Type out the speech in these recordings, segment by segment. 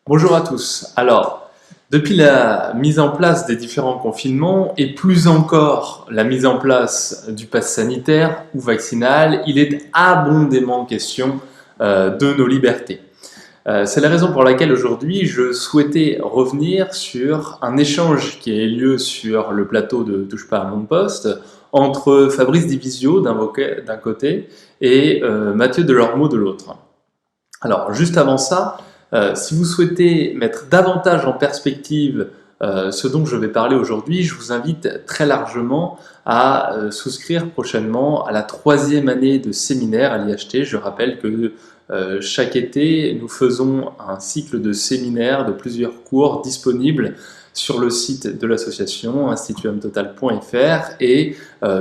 Bonjour à tous. Alors, depuis la mise en place des différents confinements et plus encore la mise en place du pass sanitaire ou vaccinal, il est abondamment question de nos libertés. C'est la raison pour laquelle aujourd'hui je souhaitais revenir sur un échange qui a eu lieu sur le plateau de Touche pas à mon poste entre Fabrice Divisio d'un côté et Mathieu Delormeau de l'autre. Alors, juste avant ça, si vous souhaitez mettre davantage en perspective ce dont je vais parler aujourd'hui, je vous invite très largement à souscrire prochainement à la 3e année de séminaire à l'IHT. Je rappelle que chaque été, nous faisons un cycle de séminaires de plusieurs cours disponibles sur le site de l'association institutumtotal.fr et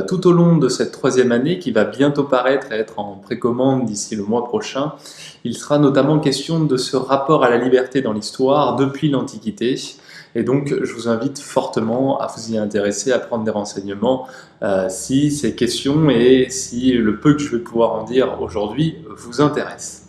tout au long de cette 3e année qui va bientôt paraître et être en précommande d'ici le mois prochain, il sera notamment question de ce rapport à la liberté dans l'histoire depuis l'Antiquité. Et donc, je vous invite fortement à vous y intéresser, à prendre des renseignements si ces questions et si le peu que je vais pouvoir en dire aujourd'hui vous intéresse.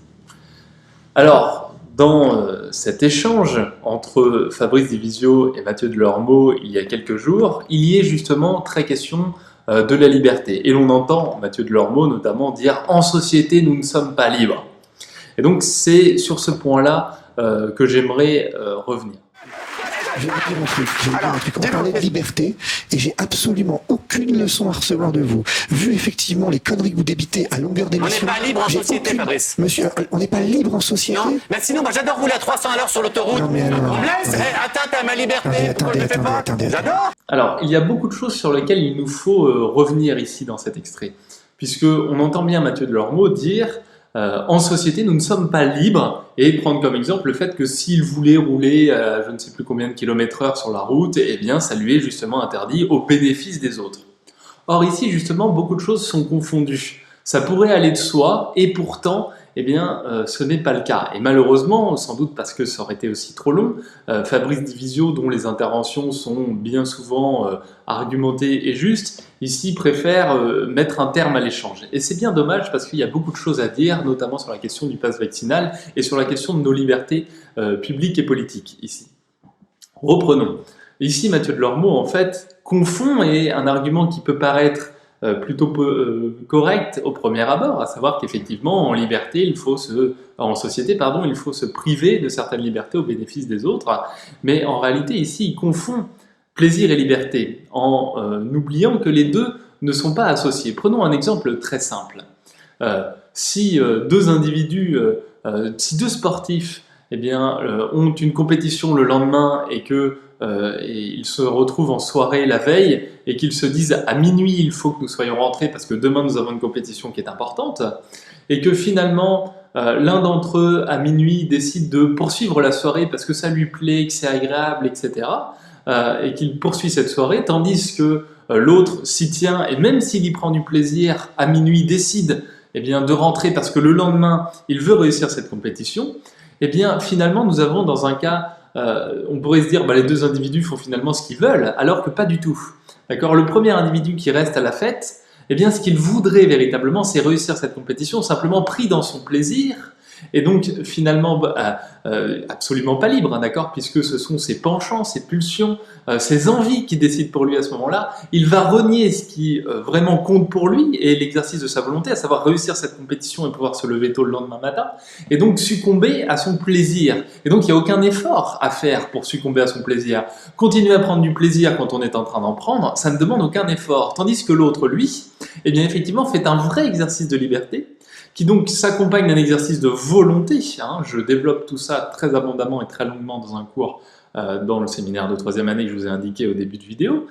Alors, dans cet échange entre Fabrice Divisio et Mathieu Delormeau il y a quelques jours, il y est justement très question de la liberté. Et l'on entend Mathieu Delormeau notamment dire « En société, nous ne sommes pas libres ». Et donc, c'est sur ce point-là que j'aimerais revenir. Je vais vous dire un truc, on parlait de liberté et j'ai absolument aucune leçon à recevoir de vous. Vu effectivement les conneries que vous débitez à longueur d'émission... On n'est pas libre en société, Fabrice. Monsieur, on n'est pas libre en société. Non, mais sinon, moi j'adore rouler à 300 à l'heure sur l'autoroute. Non, mais alors... On me laisse atteinte à ma liberté. Attendez. J'adore. Alors, il y a beaucoup de choses sur lesquelles il nous faut revenir ici dans cet extrait. Puisqu'on entend bien Mathieu Delormeau dire... en société, nous ne sommes pas libres, et prendre comme exemple le fait que s'il voulait rouler à je ne sais plus combien de km/h sur la route, eh bien ça lui est justement interdit au bénéfice des autres. Or ici, justement, beaucoup de choses sont confondues. Ça pourrait aller de soi, et pourtant, eh bien, ce n'est pas le cas. Et malheureusement, sans doute parce que ça aurait été aussi trop long, Fabrice Divisio, dont les interventions sont bien souvent argumentées et justes, ici préfère mettre un terme à l'échange. Et c'est bien dommage parce qu'il y a beaucoup de choses à dire, notamment sur la question du pass vaccinal et sur la question de nos libertés publiques et politiques ici. Reprenons. Ici, Mathieu Delormeau, en fait, confond et un argument qui peut paraître plutôt correct au premier abord, à savoir qu'effectivement, en société, il faut se priver de certaines libertés au bénéfice des autres, mais en réalité, ici, il confond plaisir et liberté, en oubliant que les deux ne sont pas associés. Prenons un exemple très simple. Si deux sportifs ont une compétition le lendemain et qu'ils se retrouvent en soirée la veille et qu'ils se disent à minuit il faut que nous soyons rentrés parce que demain nous avons une compétition qui est importante, et que finalement l'un d'entre eux à minuit décide de poursuivre la soirée parce que ça lui plaît, que c'est agréable, etc., et qu'il poursuit cette soirée, tandis que l'autre s'y tient, et même s'il y prend du plaisir, à minuit décide de rentrer parce que le lendemain, il veut réussir cette compétition, finalement, nous avons dans un cas, on pourrait se dire, les deux individus font finalement ce qu'ils veulent, alors que pas du tout. D'accord ? Le premier individu qui reste à la fête, ce qu'il voudrait véritablement, c'est réussir cette compétition, simplement pris dans son plaisir, et donc finalement absolument pas libre, d'accord, puisque ce sont ses penchants, ses pulsions, ses envies qui décident pour lui à ce moment-là. Il va renier ce qui vraiment compte pour lui et l'exercice de sa volonté, à savoir réussir cette compétition et pouvoir se lever tôt le lendemain matin, et donc succomber à son plaisir. Et donc il n'y a aucun effort à faire pour succomber à son plaisir. Continuer à prendre du plaisir quand on est en train d'en prendre, ça ne demande aucun effort, tandis que l'autre, lui, effectivement fait un vrai exercice de liberté, qui donc s'accompagne d'un exercice de volonté. Je développe tout ça très abondamment et très longuement dans un cours dans le séminaire de 3e année que je vous ai indiqué au début de vidéo.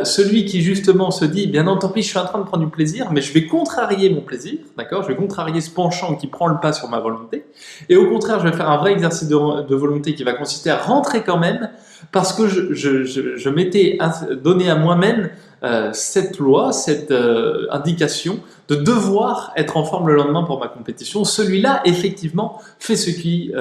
Celui qui justement se dit, bien non, tant pis, je suis en train de prendre du plaisir, mais je vais contrarier mon plaisir, d'accord ? Je vais contrarier ce penchant qui prend le pas sur ma volonté, et au contraire, je vais faire un vrai exercice de volonté qui va consister à rentrer quand même, parce que je m'étais donné à moi-même cette loi, cette indication de devoir être en forme le lendemain pour ma compétition. Celui-là, effectivement, fait ce qui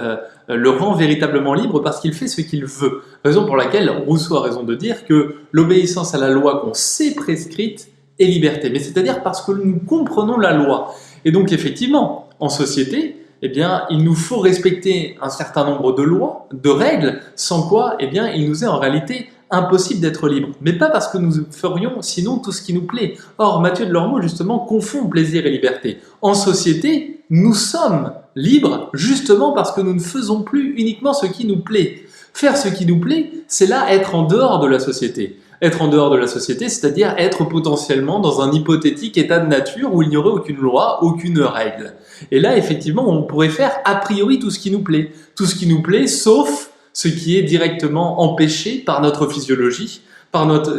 le rend véritablement libre parce qu'il fait ce qu'il veut. Raison pour laquelle Rousseau a raison de dire que l'obéissance à la loi qu'on s'est prescrite est liberté. Mais c'est-à-dire parce que nous comprenons la loi. Et donc, effectivement, en société, eh bien, il nous faut respecter un certain nombre de lois, de règles, sans quoi, eh bien, il nous est en réalité impossible d'être libre. Mais pas parce que nous ferions sinon tout ce qui nous plaît. Or, Mathieu Delormeau, justement, confond plaisir et liberté. En société, nous sommes libres justement parce que nous ne faisons plus uniquement ce qui nous plaît. Faire ce qui nous plaît, c'est là être en dehors de la société. Être en dehors de la société, c'est-à-dire être potentiellement dans un hypothétique état de nature où il n'y aurait aucune loi, aucune règle. Et là, effectivement, on pourrait faire a priori tout ce qui nous plaît. Tout ce qui nous plaît, sauf ce qui est directement empêché par notre physiologie,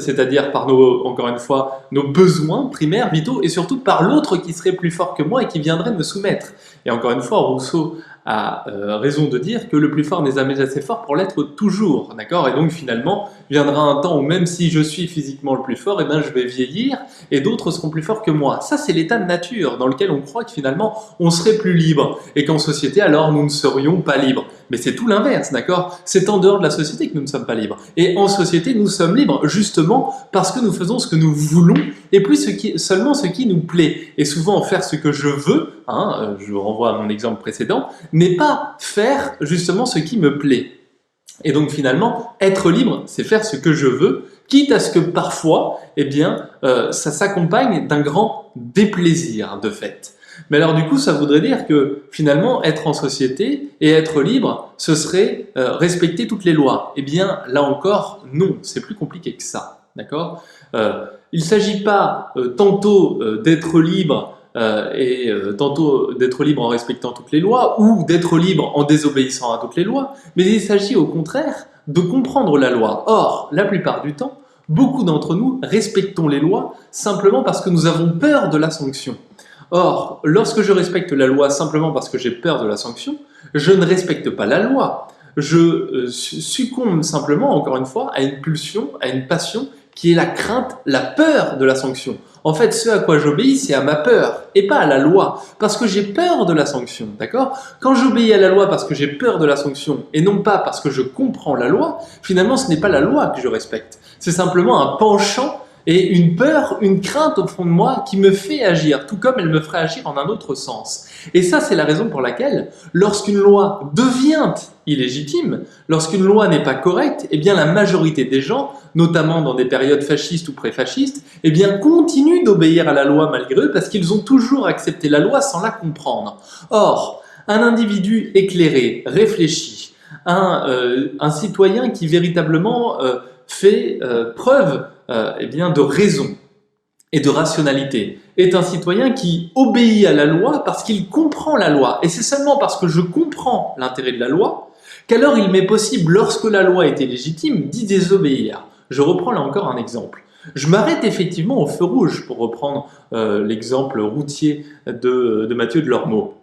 c'est-à-dire par encore une fois, nos besoins primaires, vitaux, et surtout par l'autre qui serait plus fort que moi et qui viendrait me soumettre. Et encore une fois, Rousseau a raison de dire que le plus fort n'est jamais assez fort pour l'être toujours, d'accord? Et donc finalement, viendra un temps où même si je suis physiquement le plus fort, eh ben, je vais vieillir et d'autres seront plus forts que moi. Ça, c'est l'état de nature dans lequel on croit que finalement, on serait plus libre et qu'en société, alors, nous ne serions pas libres. Mais c'est tout l'inverse, d'accord? C'est en dehors de la société que nous ne sommes pas libres. Et en société, nous sommes libres justement parce que nous faisons ce que nous voulons et plus seulement ce qui nous plaît. Et souvent, faire ce que je veux, je renvoie à mon exemple précédent, n'est pas faire justement ce qui me plaît. Et donc finalement, être libre, c'est faire ce que je veux, quitte à ce que parfois, eh bien, ça s'accompagne d'un grand déplaisir de fait. Mais alors du coup, ça voudrait dire que finalement, être en société et être libre, ce serait respecter toutes les lois. Eh bien, là encore, non, c'est plus compliqué que ça, d'accord? Il ne s'agit pas tantôt d'être libre tantôt d'être libre en respectant toutes les lois ou d'être libre en désobéissant à toutes les lois, mais il s'agit au contraire de comprendre la loi. Or, la plupart du temps, beaucoup d'entre nous respectons les lois simplement parce que nous avons peur de la sanction. Or, lorsque je respecte la loi simplement parce que j'ai peur de la sanction, je ne respecte pas la loi. Je succombe simplement, encore une fois, à une pulsion, à une passion qui est la crainte, la peur de la sanction. En fait, ce à quoi j'obéis, c'est à ma peur et pas à la loi, parce que j'ai peur de la sanction, d'accord? Quand j'obéis à la loi parce que j'ai peur de la sanction et non pas parce que je comprends la loi, finalement, ce n'est pas la loi que je respecte. C'est simplement un penchant et une peur, une crainte au fond de moi qui me fait agir, tout comme elle me ferait agir en un autre sens. Et ça, c'est la raison pour laquelle, lorsqu'une loi devient illégitime, lorsqu'une loi n'est pas correcte, eh bien la majorité des gens, notamment dans des périodes fascistes ou pré-fascistes, eh bien continuent d'obéir à la loi malgré eux parce qu'ils ont toujours accepté la loi sans la comprendre. Or, un individu éclairé, réfléchi, un citoyen qui véritablement fait preuve eh bien, de raison et de rationalité, est un citoyen qui obéit à la loi parce qu'il comprend la loi. Et c'est seulement parce que je comprends l'intérêt de la loi qu'alors il m'est possible, lorsque la loi était légitime, d'y désobéir. Je reprends là encore un exemple. Je m'arrête effectivement au feu rouge, pour reprendre l'exemple routier de Mathieu Delormeau.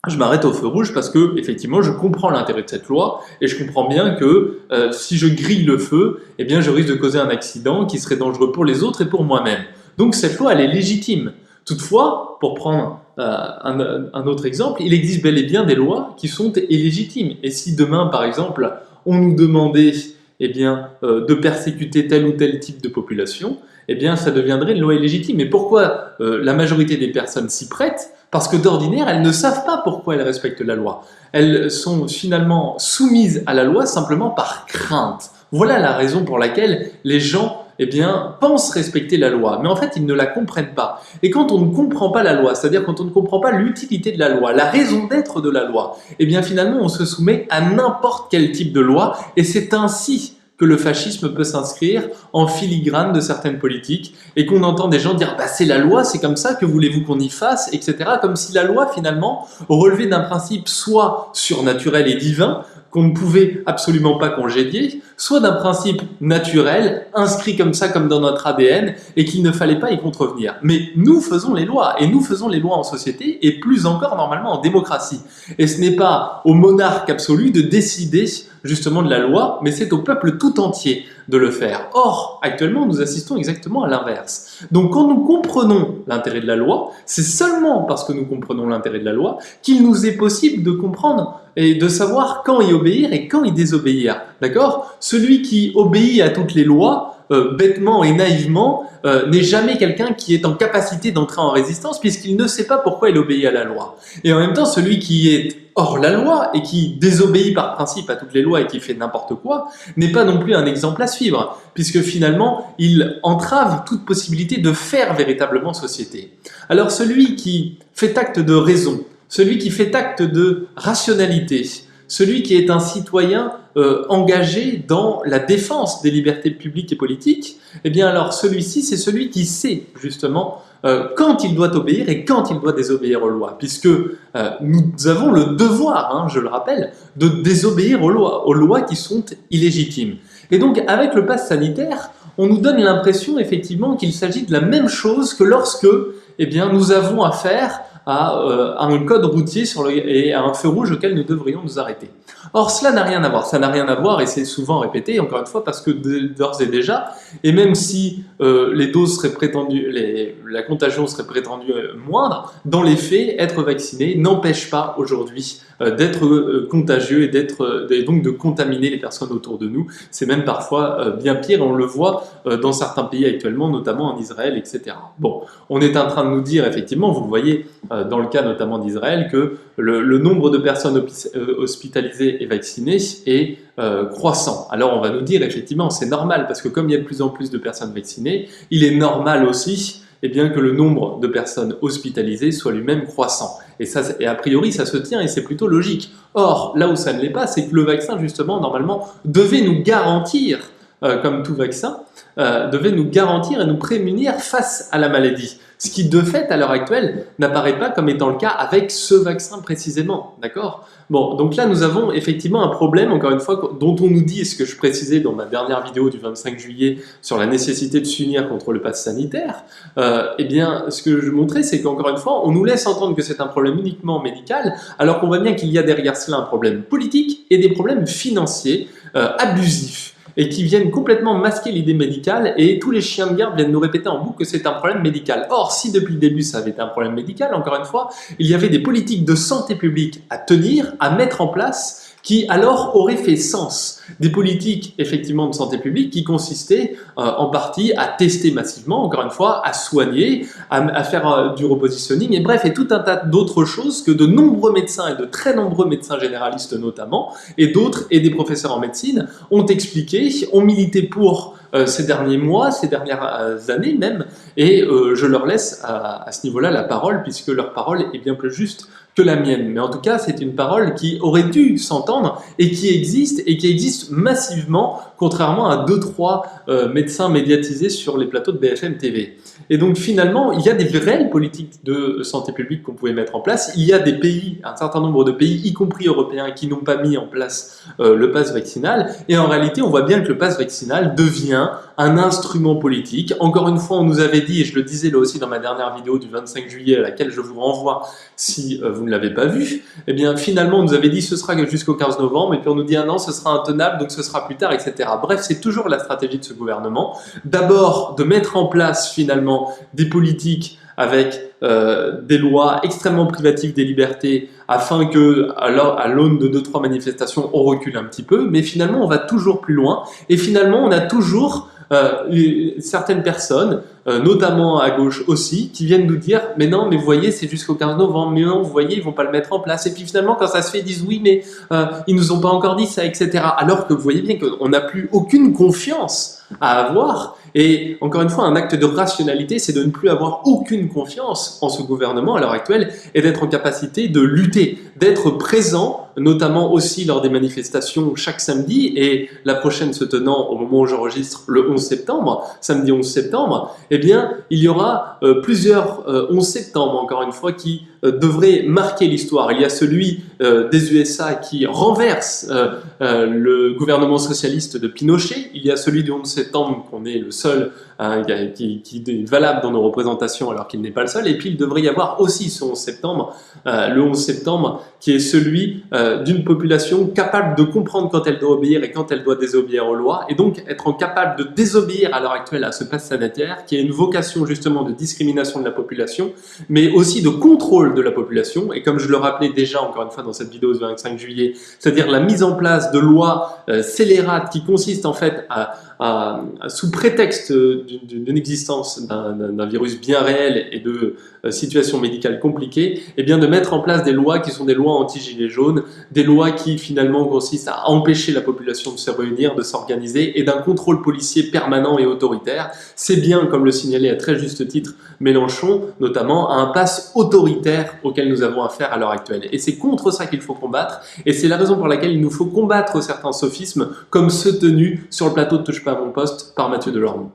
Je m'arrête au feu rouge parce que, effectivement, je comprends l'intérêt de cette loi et je comprends bien que si je grille le feu, eh bien, je risque de causer un accident qui serait dangereux pour les autres et pour moi-même. Donc, cette loi, elle est légitime. Toutefois, pour prendre un autre exemple, il existe bel et bien des lois qui sont illégitimes. Et si demain, par exemple, on nous demandait eh bien, de persécuter tel ou tel type de population, eh bien, ça deviendrait une loi illégitime. Et pourquoi la majorité des personnes s'y prêtent? Parce que d'ordinaire, elles ne savent pas pourquoi elles respectent la loi. Elles sont finalement soumises à la loi simplement par crainte. Voilà la raison pour laquelle les gens eh bien, pensent respecter la loi, mais en fait, ils ne la comprennent pas. Et quand on ne comprend pas la loi, c'est-à-dire quand on ne comprend pas l'utilité de la loi, la raison d'être de la loi, eh bien finalement, on se soumet à n'importe quel type de loi, et c'est ainsi que le fascisme peut s'inscrire en filigrane de certaines politiques et qu'on entend des gens dire bah, c'est la loi, c'est comme ça, que voulez-vous qu'on y fasse, etc. Comme si la loi finalement relevait d'un principe soit surnaturel et divin, qu'on ne pouvait absolument pas congédier, soit d'un principe naturel, inscrit comme ça, comme dans notre ADN, et qu'il ne fallait pas y contrevenir. Mais nous faisons les lois, et nous faisons les lois en société, et plus encore normalement en démocratie. Et ce n'est pas au monarque absolu de décider justement de la loi, mais c'est au peuple tout entier de le faire. Or, actuellement, nous assistons exactement à l'inverse. Donc, quand nous comprenons l'intérêt de la loi, c'est seulement parce que nous comprenons l'intérêt de la loi qu'il nous est possible de comprendre et de savoir quand y obéir et quand y désobéir. D'accord? Celui qui obéit à toutes les lois bêtement et naïvement, n'est jamais quelqu'un qui est en capacité d'entrer en résistance puisqu'il ne sait pas pourquoi il obéit à la loi. Et en même temps, celui qui est hors la loi et qui désobéit par principe à toutes les lois et qui fait n'importe quoi, n'est pas non plus un exemple à suivre, puisque finalement, il entrave toute possibilité de faire véritablement société. Alors celui qui fait acte de raison, celui qui fait acte de rationalité, celui qui est un citoyen engagé dans la défense des libertés publiques et politiques, eh bien alors celui-ci, c'est celui qui sait justement quand il doit obéir et quand il doit désobéir aux lois, puisque nous avons le devoir, je le rappelle, de désobéir aux lois qui sont illégitimes. Et donc avec le pass sanitaire, on nous donne l'impression effectivement qu'il s'agit de la même chose que lorsque nous avons affaire à un code routier et à un feu rouge auquel nous devrions nous arrêter. Or, cela n'a rien à voir. Ça n'a rien à voir, et c'est souvent répété, encore une fois, parce que d'ores et déjà, et même si les doses seraient prétendues, la contagion serait prétendue moindre, dans les faits, être vacciné n'empêche pas aujourd'hui d'être contagieux et donc de contaminer les personnes autour de nous. C'est même parfois bien pire, on le voit dans certains pays actuellement, notamment en Israël, etc. Bon, on est en train de nous dire, effectivement, vous le voyez dans le cas notamment d'Israël, que le nombre de personnes hospitalisées et vaccinées est croissant. Alors on va nous dire, effectivement, c'est normal, parce que comme il y a de plus en plus de personnes vaccinées, il est normal aussi que le nombre de personnes hospitalisées soit lui-même croissant. Et a priori, ça se tient et c'est plutôt logique. Or, là où ça ne l'est pas, c'est que le vaccin, justement, normalement, devait nous garantir, comme tout vaccin, devait nous garantir et nous prémunir face à la maladie. Ce qui, de fait, à l'heure actuelle, n'apparaît pas comme étant le cas avec ce vaccin précisément. D'accord ? Bon, donc là, nous avons effectivement un problème, encore une fois, dont on nous dit, ce que je précisais dans ma dernière vidéo du 25 juillet sur la nécessité de s'unir contre le pass sanitaire, ce que je montrais, c'est qu'encore une fois, on nous laisse entendre que c'est un problème uniquement médical, alors qu'on voit bien qu'il y a derrière cela un problème politique et des problèmes financiers abusifs, et qui viennent complètement masquer l'idée médicale, et tous les chiens de garde viennent nous répéter en boucle que c'est un problème médical. Or, si depuis le début ça avait été un problème médical, encore une fois, il y avait des politiques de santé publique à tenir, à mettre en place, qui alors auraient fait sens. Des politiques effectivement de santé publique qui consistaient en partie à tester massivement, encore une fois, à soigner, à faire du repositioning, et bref, et tout un tas d'autres choses que de nombreux médecins, et de très nombreux médecins généralistes notamment, et d'autres, et des professeurs en médecine, ont expliqué, ont milité pour ces derniers mois, ces dernières années même, et je leur laisse à ce niveau-là la parole, puisque leur parole est bien plus juste que la mienne. Mais en tout cas, c'est une parole qui aurait dû s'entendre et qui existe massivement, contrairement à 2-3 médecins médiatisés sur les plateaux de BFM TV. Et donc finalement, il y a des réelles politiques de santé publique qu'on pouvait mettre en place. Il y a des pays, un certain nombre de pays, y compris européens, qui n'ont pas mis en place le pass vaccinal. Et en réalité, on voit bien que le pass vaccinal devient un instrument politique. Encore une fois, on nous avait dit, et je le disais là aussi dans ma dernière vidéo du 25 juillet, à laquelle je vous renvoie si vous ne l'avez pas vue, eh bien finalement, on nous avait dit ce sera jusqu'au 15 novembre, et puis on nous dit ah non, ce sera intenable, donc ce sera plus tard, etc. Bref, c'est toujours la stratégie de ce gouvernement. D'abord, de mettre en place finalement des politiques avec des lois extrêmement privatives des libertés afin que, à l'aune de 2-3 manifestations, on recule un petit peu, mais finalement on va toujours plus loin, et finalement on a toujours certaines personnes, notamment à gauche aussi, qui viennent nous dire mais non, mais vous voyez, c'est jusqu'au 15 novembre, mais non, vous voyez, ils vont pas le mettre en place, et puis finalement quand ça se fait, ils disent oui, mais ils nous ont pas encore dit ça, etc. Alors que vous voyez bien qu'on n'a plus aucune confiance à avoir. Et encore une fois, un acte de rationalité, c'est de ne plus avoir aucune confiance en ce gouvernement à l'heure actuelle et d'être en capacité de lutter, d'être présent, notamment aussi lors des manifestations chaque samedi, et la prochaine se tenant au moment où j'enregistre le 11 septembre, samedi 11 septembre, eh bien, il y aura plusieurs 11 septembre, encore une fois, qui devraient marquer l'histoire. Il y a celui des USA qui renverse le gouvernement socialiste de Pinochet, il y a celui du 11 septembre qu'on est le seul qui est valable dans nos représentations alors qu'il n'est pas le seul. Et puis il devrait y avoir aussi ce 11 septembre, le 11 septembre, qui est celui d'une population capable de comprendre quand elle doit obéir et quand elle doit désobéir aux lois, et donc être capable de désobéir à l'heure actuelle à ce pass sanitaire, qui a une vocation justement de discrimination de la population, mais aussi de contrôle de la population. Et comme je le rappelais déjà encore une fois dans cette vidéo du 25 juillet, c'est-à-dire la mise en place de lois scélérates qui consistent en fait sous prétexte d'une existence d'un virus bien réel et de situations médicales compliquées, et bien de mettre en place des lois qui sont des lois anti-gilets jaunes, des lois qui finalement consistent à empêcher la population de se réunir, de s'organiser, et d'un contrôle policier permanent et autoritaire. C'est bien, comme le signalait à très juste titre Mélenchon, notamment, à un pass autoritaire auquel nous avons affaire à l'heure actuelle. Et c'est contre ça qu'il faut combattre, et c'est la raison pour laquelle il nous faut combattre certains sophismes, comme ceux tenus sur le plateau de Touche pas à mon poste par Mathieu Delormeau.